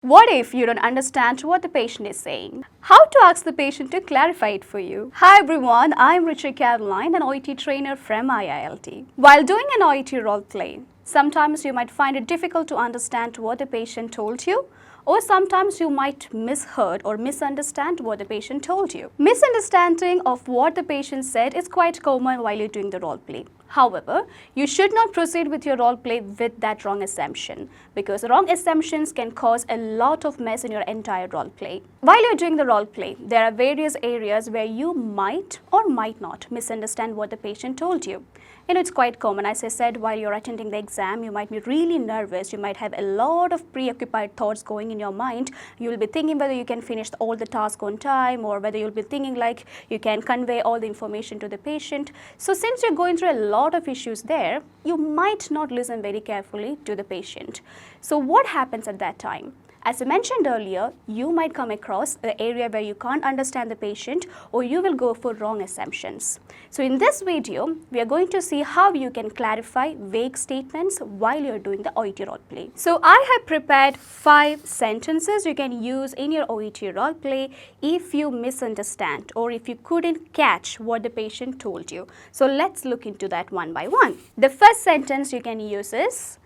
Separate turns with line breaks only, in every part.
What if you don't understand what the patient is saying? How to ask the patient to clarify it for you? Hi everyone, I'm Richard Caroline, an OET trainer from IILT. While doing an OET role play, sometimes you might find it difficult to understand what the patient told you, or sometimes you might misheard or misunderstand what the patient told you. Misunderstanding of what the patient said is quite common while you're doing the role play. However, you should not proceed with your role play with that wrong assumption, because wrong assumptions can cause a lot of mess in your entire role play. While you're doing the role play, there are various areas where you might or might not misunderstand what the patient told you. It's quite common. As I said, while you're attending the exam, you might be really nervous. You might have a lot of preoccupied thoughts going in your mind. You'll be thinking whether you can finish all the tasks on time, or whether you'll be thinking like you can convey all the information to the patient. So since you're going through a lot of issues there, you might not listen very carefully to the patient. So what happens at that time? As I mentioned earlier, you might come across the area where you can't understand the patient, or you will go for wrong assumptions. So in this video, we are going to see how you can clarify vague statements while you're doing the OET role play. So I have prepared 5 sentences you can use in your OET role play if you misunderstand or if you couldn't catch what the patient told you. So let's look into that one by one. The first sentence you can use is,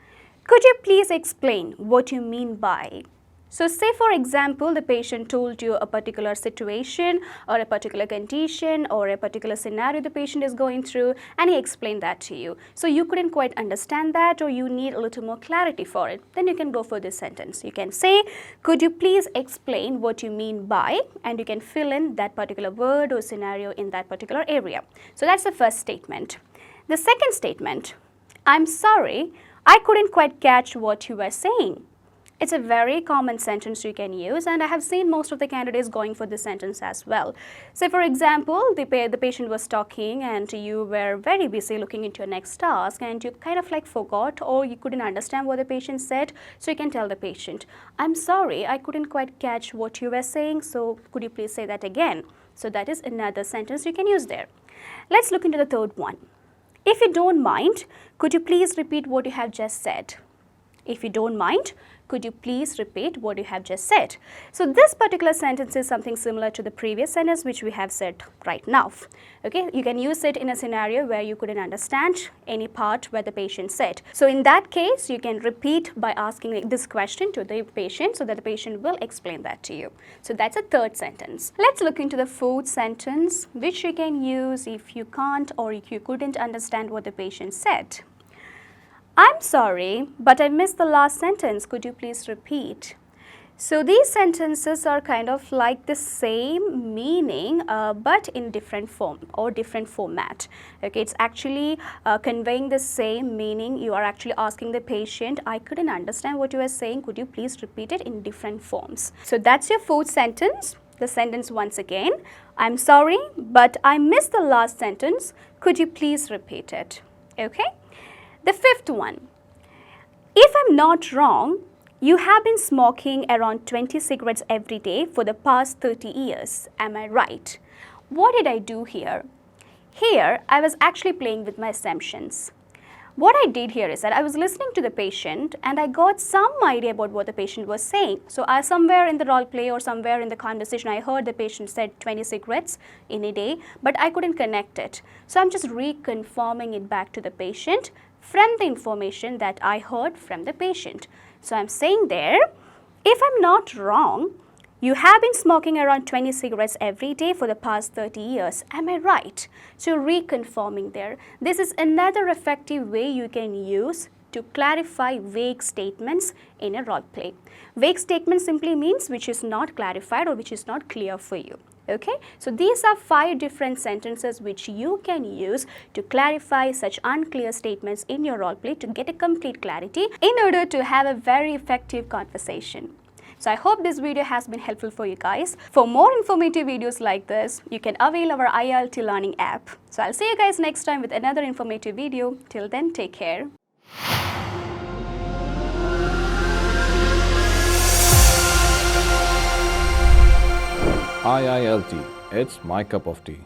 "Could you please explain what you mean by?" So say for example, the patient told you a particular situation or a particular condition or a particular scenario the patient is going through, and he explained that to you. So you couldn't quite understand that, or you need a little more clarity for it. Then you can go for this sentence. You can say, "Could you please explain what you mean by?" And you can fill in that particular word or scenario in that particular area. So that's the first statement. The second statement, "I'm sorry, I couldn't quite catch what you were saying." It's a very common sentence you can use, and I have seen most of the candidates going for this sentence as well. Say for example, the patient was talking and you were very busy looking into your next task, and you kind of like forgot or you couldn't understand what the patient said. So you can tell the patient, "I'm sorry, I couldn't quite catch what you were saying, so could you please say that again?" So that is another sentence you can use there. Let's look into the third one. "If you don't mind, could you please repeat what you have just said?" If you don't mind, could you please repeat what you have just said? So this particular sentence is something similar to the previous sentence which we have said right now. Okay, you can use it in a scenario where you couldn't understand any part where the patient said. So in that case, you can repeat by asking this question to the patient so that the patient will explain that to you. So that's a third sentence. Let's look into the fourth sentence, which you can use if you can't or if you couldn't understand what the patient said. "I'm sorry, but I missed the last sentence. Could you please repeat?" So these sentences are kind of like the same meaning, but in different form or different format. Okay, it's actually conveying the same meaning. You are actually asking the patient, "I couldn't understand what you were saying. Could you please repeat it in different forms?" So that's your fourth sentence. The sentence once again, "I'm sorry, but I missed the last sentence. Could you please repeat it?" Okay. The fifth one, "If I'm not wrong, you have been smoking around 20 cigarettes every day for the past 30 years. Am I right?" What did I do here? Here, I was actually playing with my assumptions. What I did here is that I was listening to the patient and I got some idea about what the patient was saying. So somewhere in the role play or somewhere in the conversation, I heard the patient said 20 cigarettes in a day, but I couldn't connect it. So I'm just reconfirming it back to the patient from the information that I heard from the patient. So I'm saying there, "If I'm not wrong, you have been smoking around 20 cigarettes every day for the past 30 years. Am I right?" So reconfirming there. This is another effective way you can use to clarify vague statements in a role play. Vague statement simply means which is not clarified or which is not clear for you. Okay, so these are 5 different sentences which you can use to clarify such unclear statements in your role play to get a complete clarity in order to have a very effective conversation. So I hope this video has been helpful for you guys. For more informative videos like this, you can avail our IILT Learning app. So I'll see you guys next time with another informative video. Till then, take care.
IILT, it's my cup of tea.